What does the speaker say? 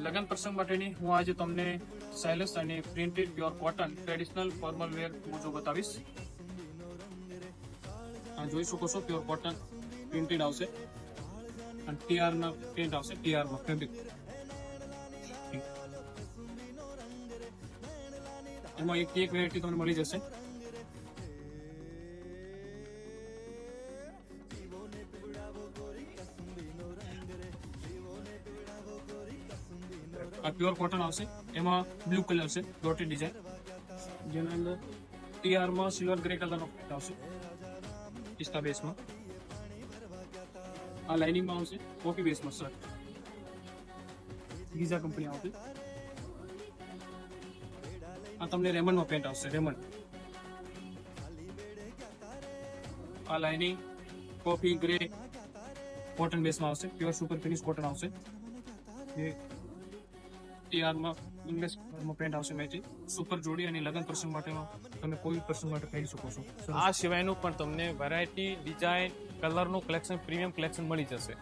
લગ્ન પ્રસંગ માટેની હું આજે તમને સાઇલસ અને printed pure cotton traditional formal wear મોજો બતાવીશ. આ જોઈ શકો છો, પ્યોર કોટન પ્રિન્ટેડ આવશે અને ટીઆર ના પ્રિન્ટ આવશે, ટીઆર માં ફેબ્રિક. એમાં એક વેરાયટી તમને મળી જશે. આ પ્યોર કોટન આવશે, એમાં બ્લુ કલર છે, ડોટેડ ડિઝાઇન, જેના અંદર ટીઆર માં સિલ્વર ગ્રે કલરનો પ્રિન્ટ આવશે પિસ્તા બેસમાં. આ લાઇનિંગમાં આવશે, કોફી બેસમાં સર ગીઝા કંપની આવશે. આ તમને રેમન્ડમાં પેન્ટ આવશે, રેમન્ડ. આ લાઇનિંગ કોફી ગ્રે કોટન બેસમાં આવશે, પ્યોર સુપર ફિનિશ કોટન આવશે. જે ટીઆરમાં ઇંગ્લિશમાં પેન્ટ આવશે મેચિંગ. સુપર જોડી અને લગ્ન પ્રસંગ માટેમાં તમે કોઈ પ્રસંગ માટે પહેરી શકો છો. આ સિવાયનું પણ તમને વેરાયટી, ડિઝાઇન, કલરનું કલેક્શન, પ્રીમિયમ કલેક્શન મળી જશે.